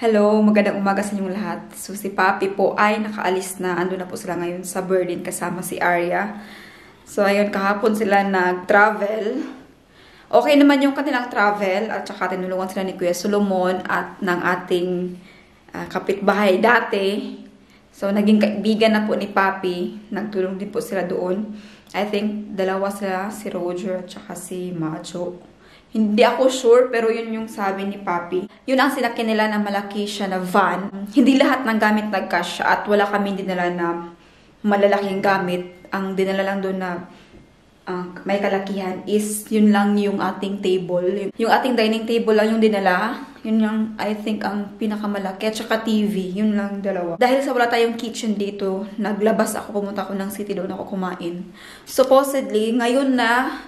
Hello, magandang umaga sa inyong lahat. So si Papi po ay nakaalis na. Ando na po sila ngayon sa Berlin kasama si Arya. So ayun, kahapon sila nag-travel. Okay naman yung kanilang travel at saka tinulungan sila ni Kuya Solomon at ng ating kapitbahay dati. So naging kaibigan na po ni Papi. Nagtulong din po sila doon. I think dalawa sila, si Roger at saka si Majo. Hindi ako sure, pero yun yung sabi ni Papi. Yun ang sinakyan nila na malaki siya na van. Hindi lahat ng gamit nagkasya at wala kami dinala na malalaking gamit. Ang dinala lang doon na may kalakihan is yun lang yung ating table. Yung ating dining table lang yung dinala. Yun yung, I think, ang pinakamalaki. At saka TV. Yun lang dalawa. Dahil sa wala tayong kitchen dito, naglabas ako, pumunta ako ng city, doon ako kumain. Supposedly, ngayon na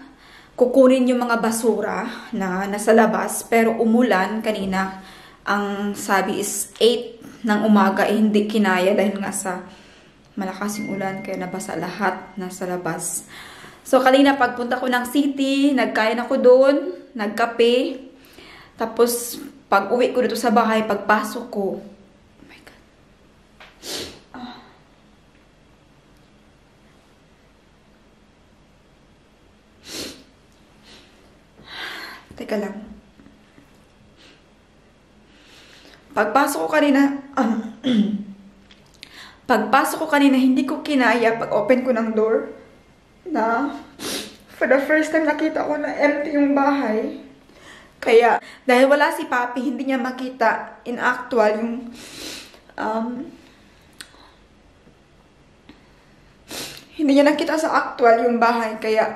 kukunin yung mga basura na nasa labas, pero umulan kanina. Ang sabi is 8 ng umaga, hindi kinaya dahil nga sa malakas yung ulan, kaya nabasa lahat nasa labas. So kanina pagpunta ko ng city, nagkain ako doon, nagkape. Tapos pag uwi ko dito sa bahay, pagpasok ko, oh my God. Teka lang. Pagpasok ko kanina, hindi ko kinaya pag open ko ng door na for the first time nakita ko na empty yung bahay. Kaya, dahil wala si Papi, hindi niya makita in actual yung hindi niya nakita sa actual yung bahay. Kaya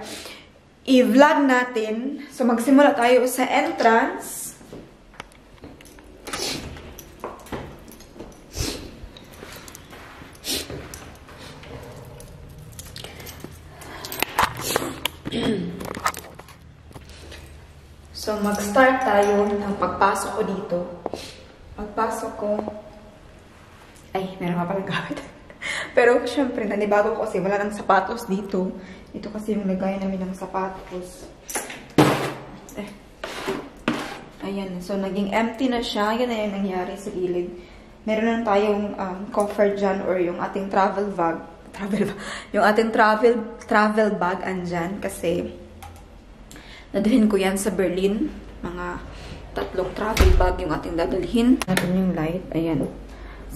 i-vlog natin. So, magsimula tayo sa entrance. So, mag-start tayo ng pagpasok ko dito. Pagpasok ko, ay, meron nga palang gamit. Pero, syempre, nanibago ko kasi wala nang sapatos dito. Ito kasi yung lagay namin ng sapatos. Ayan. So, naging empty na siya. Yan na yung nangyari sa gilid. Meron na tayong coffer dyan or yung ating travel bag. Yung ating travel bag andyan. Kasi, nadalhin ko yan sa Berlin. Mga 3 travel bag yung ating dadalhin. Natin yung light. Ayan.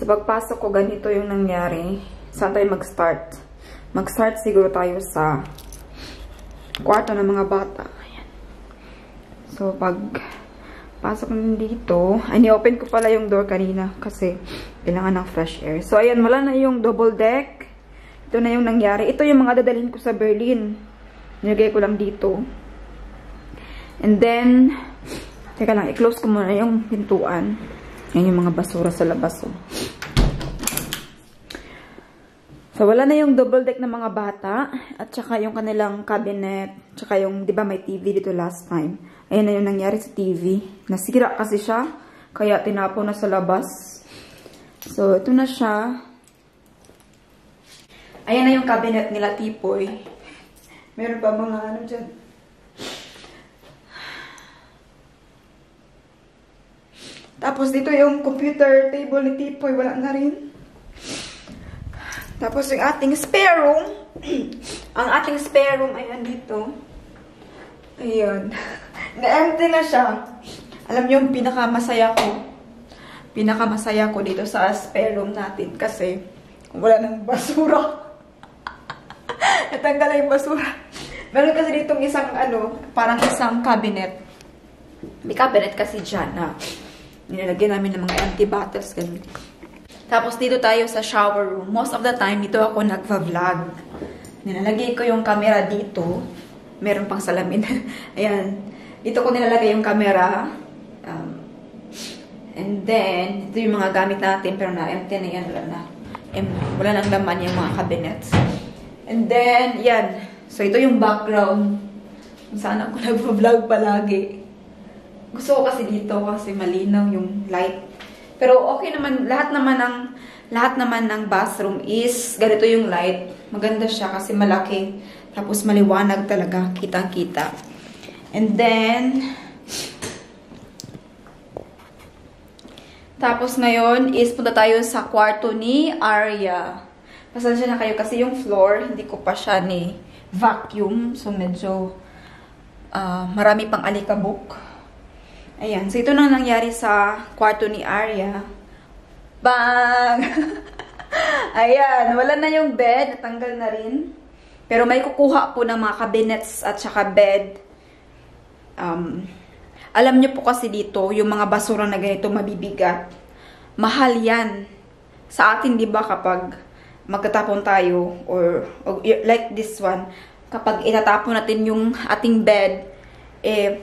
Sa pagpasok ko, ganito yung nangyari. Saan tayo mag-start? Mag-start siguro tayo sa kwarto ng mga bata. Ayan. So, pag pasok na dito, ni-open ko pala yung door kanina kasi kailangan ng fresh air. So, ayan, wala na yung double deck. Ito na yung nangyari. Ito yung mga dadalhin ko sa Berlin. Nilagay ko lang dito. And then, teka lang, i-close ko muna yung pintuan. Ayan yung mga basura sa labas. Oh. So, wala na yung double deck ng mga bata. At saka yung kanilang cabinet. Tsaka yung, di ba may TV dito last time. Ayan na yung nangyari sa TV. Nasira kasi siya. Kaya tinapo na sa labas. So, ito na siya. Ayan na yung cabinet nila, Tipoy. Meron pa mga ano dyan. Tapos dito yung computer table ni Tipoy. Wala na rin. Tapos yung ating spare room. Ang ating spare room, ayan dito. Ayan. Na-empty na siya. Alam niyo yung pinakamasaya ko. Pinakamasaya ko dito sa spare room natin. Kasi wala nang basura. Natanggal na yung basura. Meron kasi ditong isang parang isang cabinet. May cabinet kasi dyan na nilalagyan namin ng mga empty bottles. Ganun. Tapos dito tayo sa shower room. Most of the time, dito ako nagva-vlog. Nilalagay ko yung camera dito. Meron pang salamin. Ayan. Dito ko nilalagay yung camera. And then, ito yung mga gamit natin. Pero na-empty na yan. Wala nang laman yung mga cabinets. And then, yan. So, ito yung background. Kung saan ako nagva-vlog palagi. Gusto ko kasi dito kasi malinaw yung light. Pero okay naman, lahat naman ng bathroom is ganito yung light. Maganda siya kasi malaki. Tapos maliwanag talaga, kitang-kita. And then Tapos ngayon is punta tayo sa kwarto ni Arya. Pasensya na kayo kasi yung floor, hindi ko pa siya ni vacuum. So medyo marami pang alikabok. Ayan. So ito na nangyari sa kwarto ni Arya. Bang! Ayan. Wala na yung bed. Natanggal na rin. Pero may kukuha po ng mga cabinets at saka bed. Alam nyo po kasi dito, yung mga basura na ganito mabibigat. Mahal yan. Sa atin, di ba, kapag magtatapon tayo, or like this one, kapag itatapon natin yung ating bed,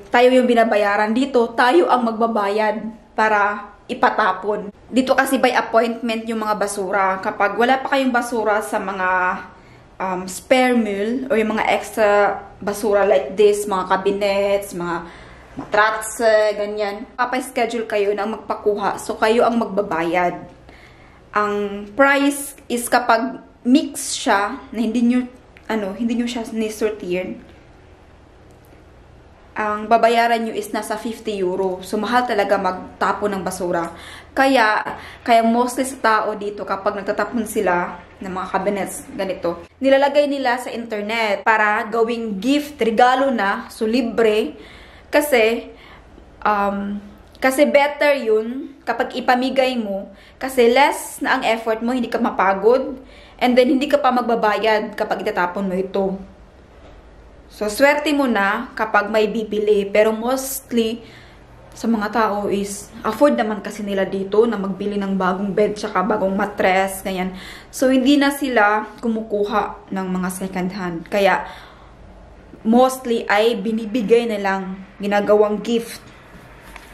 tayo yung binabayaran. Dito, tayo ang magbabayad para ipatapon. Dito kasi by appointment yung mga basura. Kapag wala pa kayong basura sa mga spare meal, o yung mga extra basura like this, mga cabinets, mga matrats, ganyan. Papa-schedule kayo na magpakuha. So, kayo ang magbabayad. Ang price is kapag mix siya, na hindi nyo siya ni-sortier, ang babayaran nyo is nasa 50 euro. So, mahal talaga magtapon ng basura. Kaya mostly sa tao dito, kapag nagtatapon sila ng mga cabinets, ganito, nilalagay nila sa internet para gawing gift, regalo na, so libre. Kasi better yun kapag ipamigay mo. Kasi less na ang effort mo, hindi ka mapagod. And then, hindi ka pa magbabayad kapag itatapon mo ito. So, swerte mo na kapag may bibili. Pero mostly, sa mga tao is, afford naman kasi nila dito na magbili ng bagong bed, tsaka bagong mattress, ganyan. So, hindi na sila kumukuha ng mga second hand. Kaya, mostly ay binibigay na lang, ginagawang gift.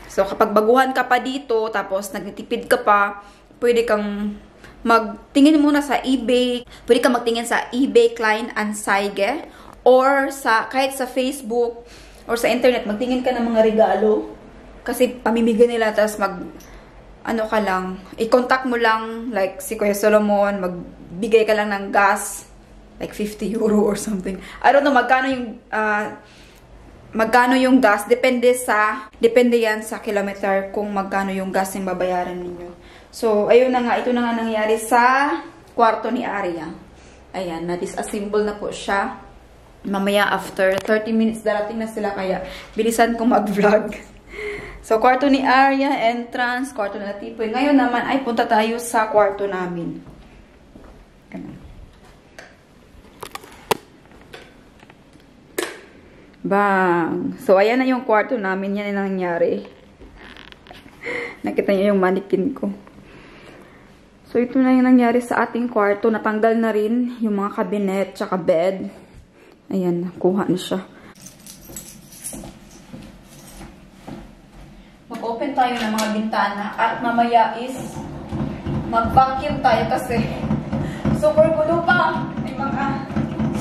So, kapag baguhan ka pa dito, tapos nagtitipid ka pa, pwede kang magtingin muna sa eBay. Pwede kang magtingin sa eBay Kleinanzeigen, or kahit sa Facebook, or sa internet, magtingin ka ng mga regalo. Kasi pamimigay nila, tapos ka lang, i-contact mo lang, like si Kuya Solomon, magbigay ka lang ng gas, like 50 euro or something. I don't know magkano yung gas. Depende yan sa kilometer kung magkano yung gas yung babayaran ninyo. So, ayun na nga. Ito na nga nangyari sa kwarto ni Arya. Ayan, na-disassemble na po siya. Mamaya after 30 minutes darating na sila, kaya bilisan kong mag-vlog. So, kwarto ni Arya, entrance, kwarto na Tipoy. Ngayon naman ay punta tayo sa kwarto namin. Ganun. Bang! So, ayan na yung kwarto namin. Yan ang nangyari. Nakita niyo yung mannequin ko. So, ito na yung nangyari sa ating kwarto. Natanggal na rin yung mga cabinet tsaka bed. Ayan, nakuha na siya. Mag-open tayo ng mga bintana at mamaya is mag-vacuum tayo kasi super gulo pa. May mga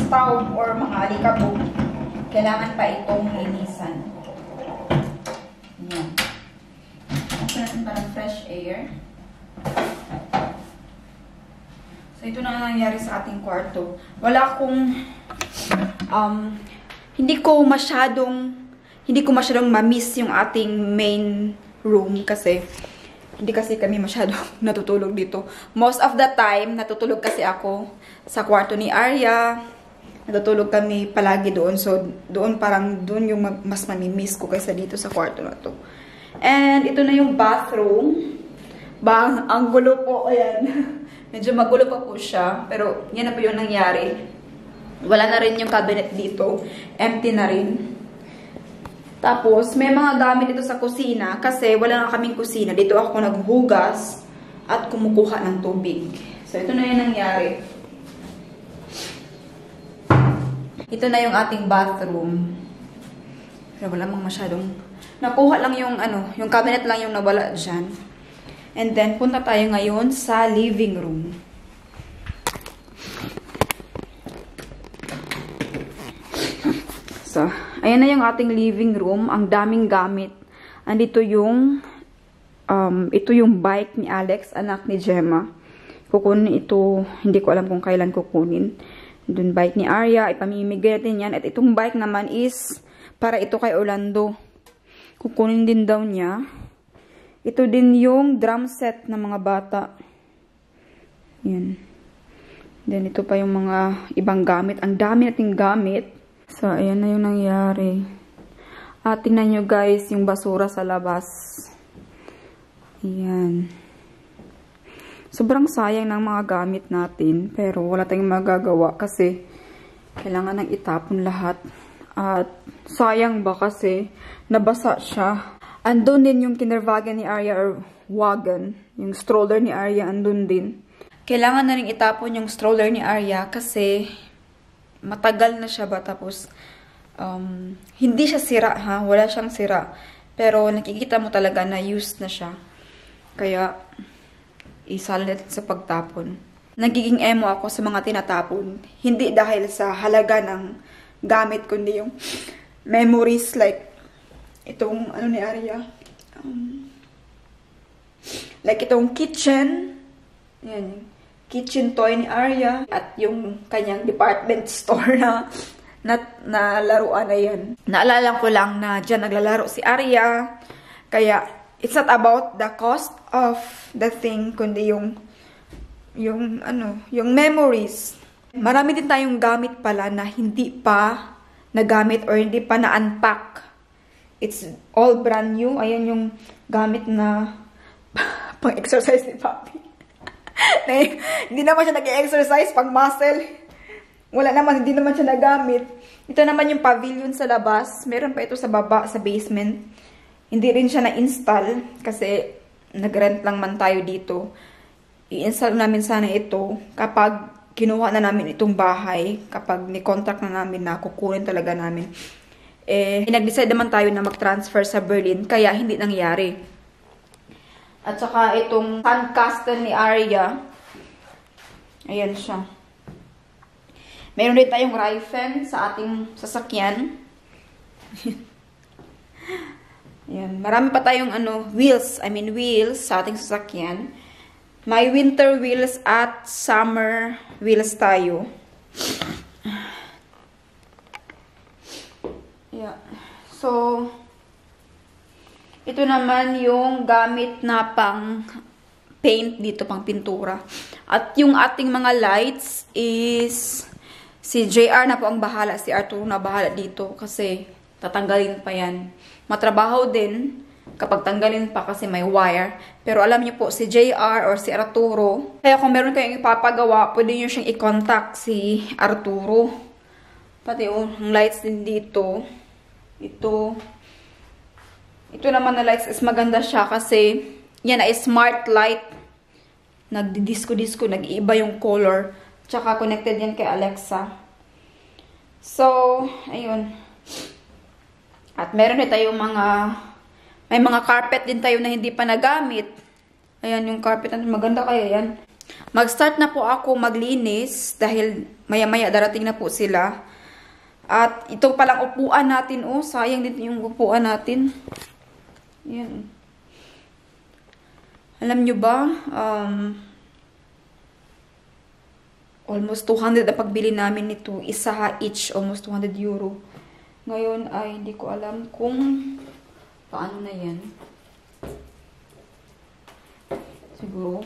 stove or mga alikabok. Kailangan pa itong linisan. Ayan. Ito natin parang fresh air. So, ito na nangyari sa ating kwarto. Wala akong, hindi ko masyadong ma-miss yung ating main room kasi hindi kasi kami masyadong natutulog dito. Most of the time, natutulog kasi ako sa kwarto ni Arya. Natutulog kami palagi doon. So, doon yung mas mamimiss ko kaysa dito sa kwarto na to. And, ito na yung bathroom. Bang, ang gulo po. Ayan. Medyo magulo pa po siya. Pero, yan na po yung nangyari. Wala na rin yung cabinet dito. Empty na rin. Tapos, may mga gamit dito sa kusina. Kasi, wala na kaming kusina. Dito ako naghugas at kumukuha ng tubig. So, ito na yung nangyari. Ito na yung ating bathroom. Pero wala mang masyadong... Nakuha lang yung yung cabinet lang yung nawala dyan. And then, punta tayo ngayon sa living room. So, ayan na yung ating living room. Ang daming gamit. Andito yung... ito yung bike ni Alex, anak ni Gemma. Kukunin ito, hindi ko alam kung kailan kukunin. Doon bike ni Arya, ipamimigay natin yan. At itong bike naman is para ito kay Orlando. Kukunin din daw niya. Ito din yung drum set ng mga bata. Yan. Then, ito pa yung mga ibang gamit. Ang dami nating gamit. So, ayan na yung nangyari. At tingnan nyo guys, yung basura sa labas. Ayan. Sobrang sayang ng mga gamit natin. Pero wala tayong magagawa kasi kailangan nang itapon lahat. At sayang ba kasi nabasa siya. Andun din yung kinderwagen ni Arya or wagon. Yung stroller ni Arya andun din. Kailangan na rin itapon yung stroller ni Arya kasi matagal na siya ba. Tapos hindi siya sira ha. Wala siyang sira. Pero nakikita mo talaga na used na siya. Kaya isali natin sa pagtapon. Nagiging emo ako sa mga tinatapon. Hindi dahil sa halaga ng gamit kundi yung memories like itong, ano ni Arya, like itong kitchen, yan, kitchen toy ni Arya, at yung kanyang department store na laruan na yan. Naalala ko lang na dyan naglalaro si Arya, kaya it's not about the cost of the thing, kundi yung memories. Marami din tayong gamit pala na hindi pa nagamit or hindi pa na-unpack. It's all brand new. Ayan yung gamit na pang-exercise ni Papi. Hindi naman siya nag-exercise, pang-muscle. Wala naman, hindi naman siya nagamit. Ito naman yung pavilion sa labas. Meron pa ito sa baba, sa basement. Hindi rin siya na-install kasi nag-rent lang man tayo dito. I-install namin sana ito kapag kinuha na namin itong bahay. Kapag ni-contract na namin na kukunin talaga namin. Nag-decide naman tayo na mag-transfer sa Berlin, kaya hindi nangyari. At saka itong sandcastle ni Arya, ayan siya. Meron din tayong rifle sa ating sasakyan. Ayan. Marami pa tayong wheels sa ating sasakyan. May winter wheels at summer wheels tayo. Yeah. So, ito naman yung gamit na pang paint dito, pang pintura. At yung ating mga lights is si JR na po ang bahala, si Arturo na bahala dito kasi tatanggalin pa yan. Matrabaho din kapag tanggalin pa kasi may wire. Pero alam niyo po, si JR or si Arturo, kaya kung meron kayong ipapagawa, pwede niyo siyang i-contact si Arturo. Pati yung lights din dito. Ito naman na lights is maganda siya kasi yan ay smart light. Nagdi-disco-disco, nag-iiba yung color. Tsaka connected yan kay Alexa. So, ayun. At meron din tayong may mga carpet din tayo na hindi pa nagamit. Ayan yung carpet natin. Maganda kaya yan. Mag-start na po ako maglinis dahil maya-maya darating na po sila. At ito palang upuan natin, oh, sayang din yung upuan natin. Yan. Alam nyo ba, almost 200 na pagbili namin nito. Isa each, almost 200 euro. Ngayon ay hindi ko alam kung paano na yan. Siguro.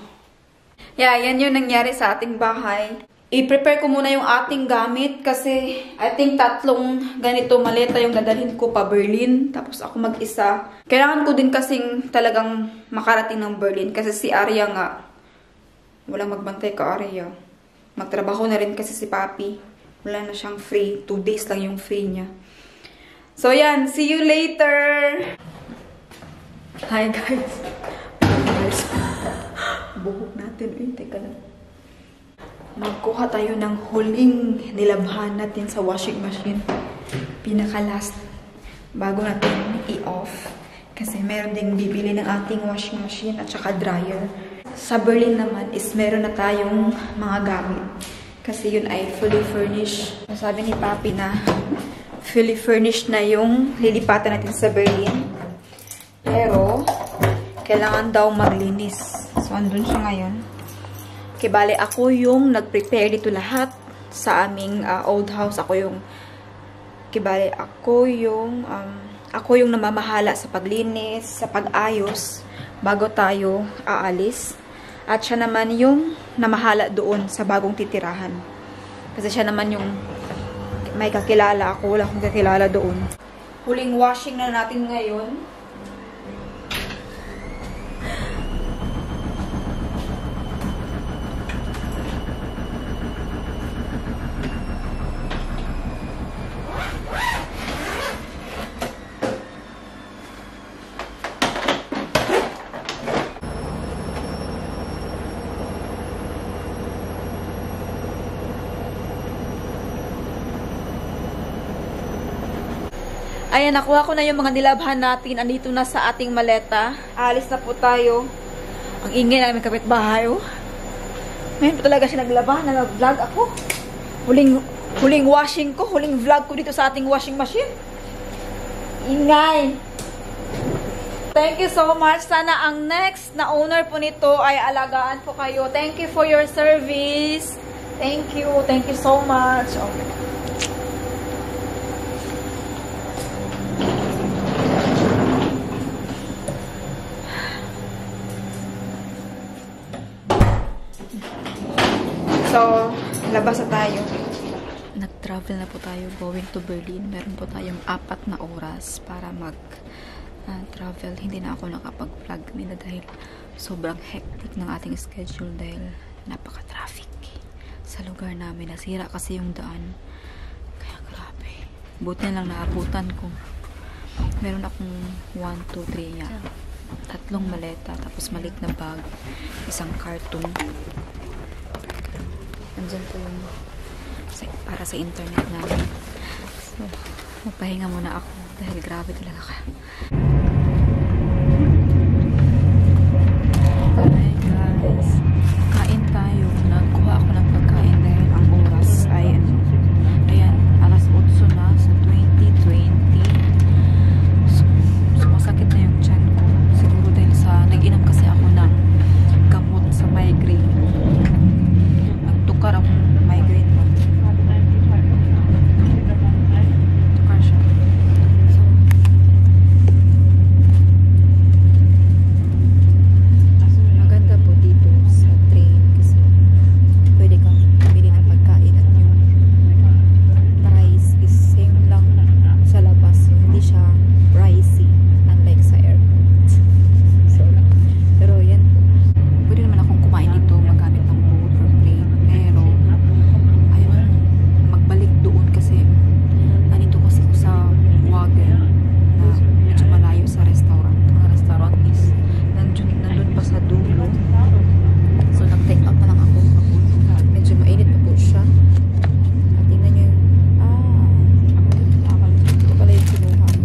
Yeah, yan yung nangyari sa ating bahay. I-prepare ko muna yung ating gamit kasi I think 3 ganito maleta yung dadalhin ko pa Berlin. Tapos ako mag-isa. Kailangan ko din kasing talagang makarating ng Berlin kasi si Arya nga, walang magbantay ka Arya. Magtrabaho na rin kasi si Papi. Wala na siyang free. 2 days lang yung free niya. So yan, see you later! Hi guys! Buhok natin. Uy, teka lang. Magkuha tayo ng huling nilabhan natin sa washing machine. Pinaka-last. Bago natin i-off. Kasi meron ding bibili ng ating washing machine at saka dryer. Sa Berlin naman is meron na tayong mga gamit. Kasi yun ay fully furnished. Sabi ni Papi na fully furnished na yung lilipatan natin sa Berlin. Pero, kailangan daw maglinis. So, andun siya ngayon. Okay, bale, ako yung nag-prepare dito lahat sa aming old house. Ako yung ako yung namamahala sa paglinis, sa pag-ayos, bago tayo aalis. At siya naman yung namahala doon sa bagong titirahan. Kasi siya naman yung may kakilala ako, wala akong kakilala doon. Huling washing na natin ngayon. Ayan, nakuha ko na yung mga nilabhan natin. Andito na sa ating maleta. Alis na po tayo. Ang ingay namin kapitbahay, oh. Ngayon po talaga siya naglaba. Nag-vlog ako. Huling washing ko. Huling vlog ko dito sa ating washing machine. Ingay. Thank you so much. Sana ang next na owner po nito ay alagaan po kayo. Thank you for your service. Thank you. Thank you so much. Okay. So, labas na tayo. Nag-travel na po tayo going to Berlin. Meron po tayong 4 na oras para mag-travel. Hindi na ako nakapag-vlog nila dahil sobrang hectic ng ating schedule dahil napaka-traffic sa lugar namin. Nasira kasi yung daan. Kaya grabe. Buti na lang naabutan ko. Meron akong 1, 2, 3 yan. 3 maleta, tapos maliit na bag, 1 carton. Andyan po yung para sa internet namin. So, magpahinga muna ako dahil grabe talaga ka. Hi guys. Kain tayo. Nagkuha ako ng pagkain dahil ang oras ay ayan, alas 8 na sa 2020. Sumasakit na yung tiyan ko. Siguro dahil sa nag-inom kasi ako ng gamot sa migraine. Tukar akong migraine mo. Tukar siya. So, maganda po dito sa train kasi pwede kang bumili ng pagkain at yung price is same lang sa labas. Hindi siya pricey unlike sa airport. So, pero yan po. Pwede naman akong kumain dito magamit ng boat or plane. Pero, ayun, magbalik doon kasi nandito kasi ko sa Wagen na medyo malayo sa restaurant. Ang restaurant is nandun pa sa dulo. So, nag-take out na lang ako. Medyo mainit pa po siya. At tingnan nyo yung ito pala yung kinuha ko.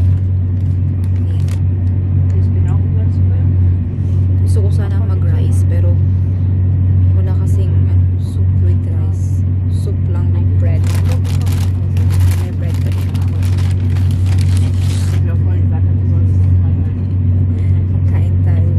Gusto ko sana mag-rice pero wala kasing soup with rice. Soup lang with bread. May bread pa rin ako. Kain tayo.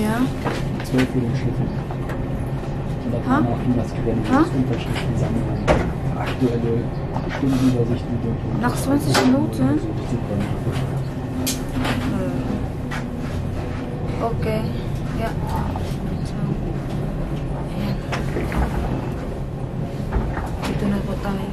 Ja. 12 Uhr Schiffe. Und da kann man auch hin, was Unterschriften sammeln. Aktuelle Stundenübersichten. Nach 20 Minuten? Okay. Ja. So. Ayan. Dito na po tayo.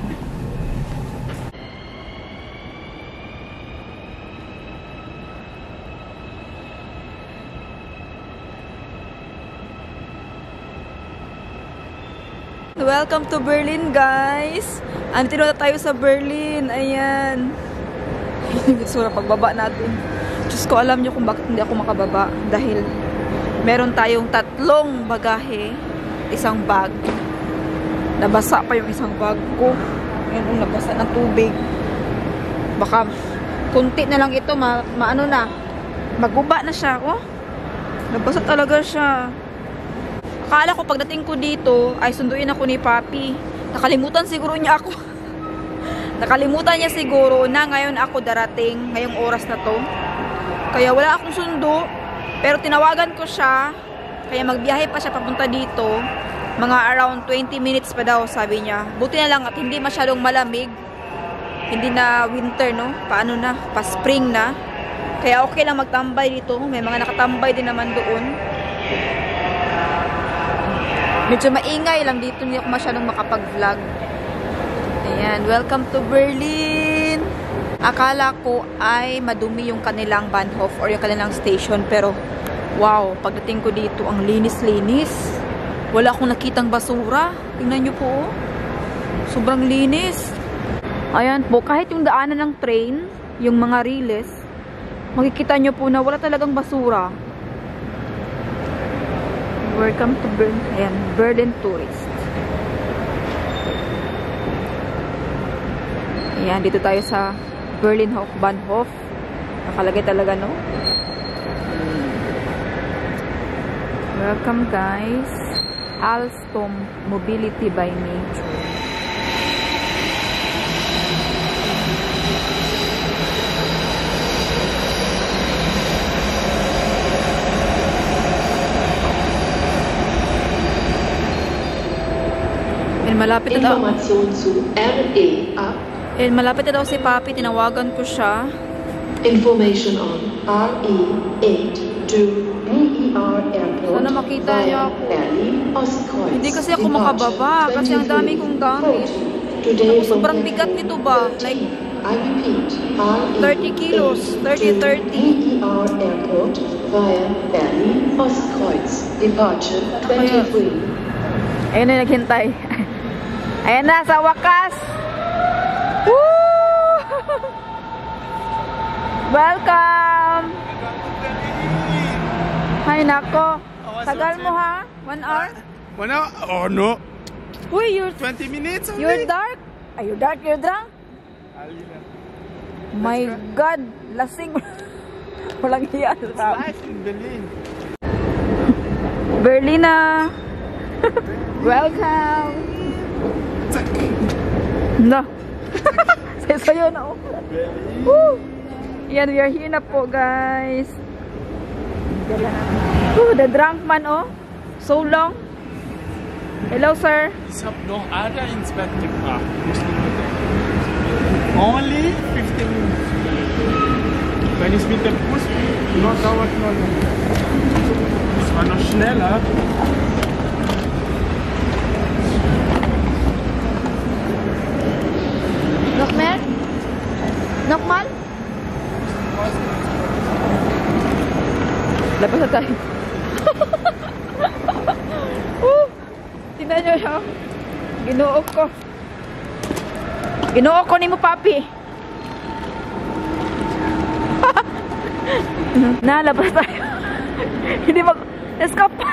Welcome to Berlin, guys! Andito na tayo sa Berlin. Ayan. Sura pagbaba natin. Diyos ko, alam nyo kung bakit hindi ako makababa. Dahil meron tayong 3 bagahe, 1 bag. Nabasa pa yung 1 bag ko. Ngayon, nabasa ng tubig. Baka Kunti na lang ito, maano na. Maguba na siya, oh. Nabasa talaga siya. Akala ko pagdating ko dito, ay sunduin ako ni Papi. Nakalimutan siguro niya ako. Nakalimutan niya siguro na ngayon ako darating, ngayong oras na to. Kaya wala akong sundo. Pero tinawagan ko siya. Kaya magbiyahe pa siya papunta dito. Mga around 20 minutes pa daw, sabi niya. Buti na lang at hindi masyadong malamig. Hindi na winter, no? Paano na? Pa-spring na. Kaya okay lang magtambay dito. May mga nakatambay din naman doon. Medyo maingay lang dito. Hindi ako masyadong makapag-vlog. Ayan. Welcome to Berlin! Akala ko ay madumi yung kanilang Bahnhof or yung kanilang station. Pero, wow. Pagdating ko dito, ang linis-linis. Wala akong nakitang basura. Tingnan nyo po, oh. Sobrang linis. Ayan po, kahit yung daanan ng train, yung mga riles, makikita nyo po na wala talagang basura. Welcome to Berlin. Ayan, Berlin tourist. Ayan, dito tayo sa Berlin Bahnhof. Nakalagay talaga, no? Welcome, guys. Alstom Mobility by Nature. Malapit na daw. Malapit na daw si Papi. Tinawagan ko siya. Information on RE8 to BER Airport. Sana makita niya ako. Hindi kasi ako makababa. Kasi ang dami kong gamit. Sobrang bigat nito ba? Like 30 kilos. 30. BER Airport via Berlin Ostkreuz. Departure 23. Ayun na naghintay. Ayan na, sa wakas! Woo! Welcome! Ay, nako. Tagal mo, ha? 1 hour? 1 hour? Oh, no. Uy, you're 20 minutes only? You're dark? Are you dark? You're drunk? My God! Lasing. Walang hiya. It's life in Berlin. Berlina! Welcome! No. Sayo na, oh. Woo! Yan, we are here na po, guys. The drunk man, oh. So long. Hello, sir. Ich habe noch Ada ins Bett gebracht. Only 15 minutes. Wenn ich mit dem Bus bin, dauert noch länger. Das war noch schneller. Noch mehr? Nochmal? Labas na tayo. Tingnan nyo siya. Ginuok ko. Ginuok ko ni mo, Papi. Labas tayo. Hindi mag... Escape.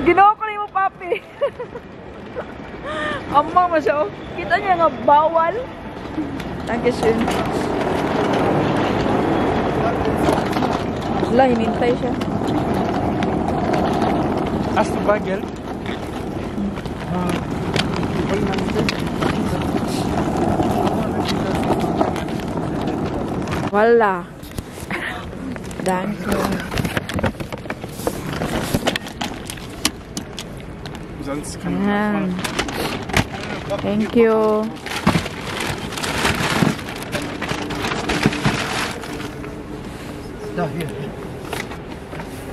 Ginuok ko ni mo, Papi. Amang mo siya, oh. Kita niya nga, bawal. Dankeschön. Wala, hinintay siya. Hast du Bargeld? Wala. Danke. Sonst kann ich mal. Thank you. Da, hier.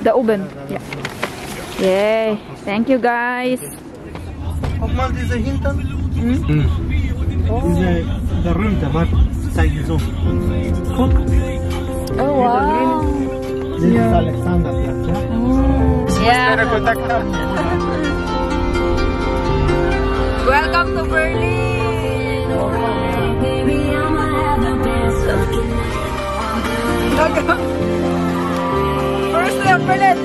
Da oben. Ja. Yay. Thank you, guys. Guck mal, diese Hintern. Diese berühmte, warte, zeig dir so. Guck. Oh, wow. Das ist Alexanderplatz, ja? Yeah. Kontakt haben. Welcome to Berlin. First day of Berlin.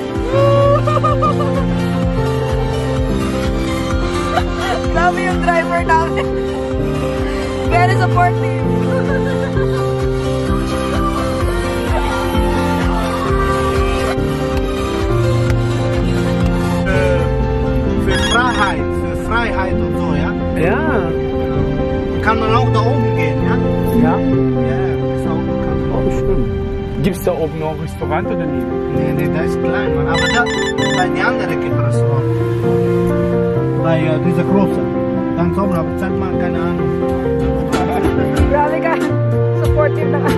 Grabe yung driver namin. Very supportive. Gibt's da oben noch ein Restaurant oder nicht? Nee, das ist klein, Mann. Aber da, bei den anderen gibt es Restaurant. Bei dieser große. Ganz oben, aber zeigt man, keine Ahnung. Grabe ka. Supportive na ka.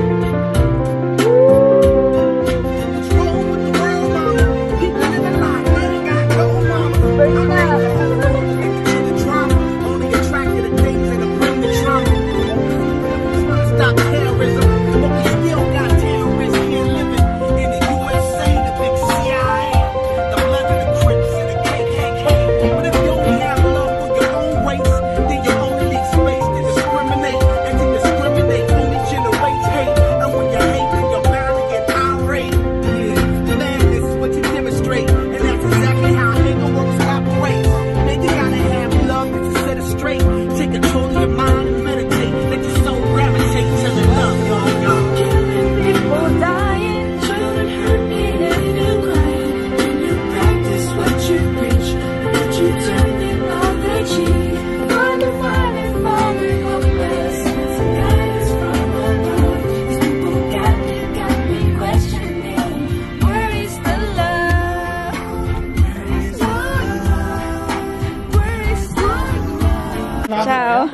Ciao.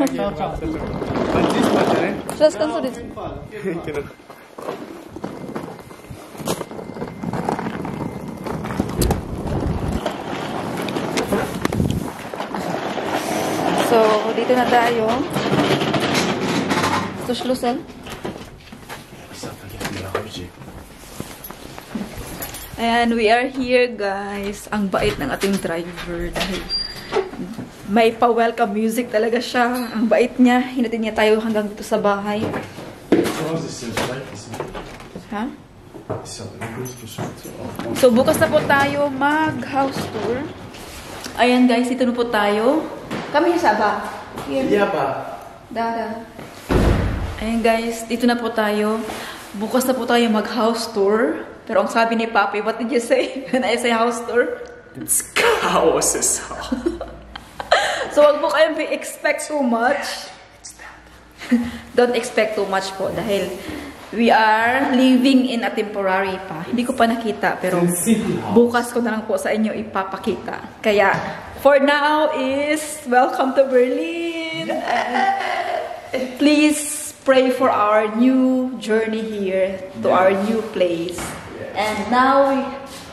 Terus kan sudah. So, dito na tayo. Ito schlussen. And we are here, guys. Ang bait ng ating driver dahil may pa-welcome music talaga siya. Ang bait niya. Hinatid niya tayo hanggang dito sa bahay. Ha? So, bukas na po tayo mag-house tour. Ayan, guys. Dito na po tayo. Kami sa ba? Iya, Pak. Dada. Ayan, guys. Dito na po tayo. Bukas na po tayo mag-house tour. Pero ang sabi ni Papi, what did you say when I say house tour? It's chaos as hell. So, wag po kayong expect too much. Don't expect too much po dahil we are living in a temporary pa. Hindi ko pa nakita pero bukas ko na lang po sa inyo ipapakita. Kaya, for now is welcome to Berlin. And please pray for our new journey here to our new place. And now,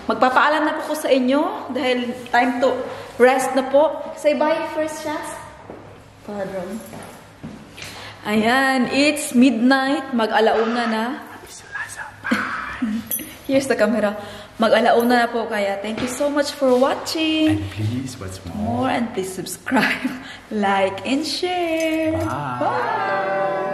magpapaalam na po ko sa inyo dahil time to rest na po. Say bye first, Shaz. Pardon. Ayan, it's midnight. Mag-alauna na. Here's the camera. Mag-alauna na po kaya. Thank you so much for watching. And please, what's more? And please subscribe, like, and share. Bye. Bye.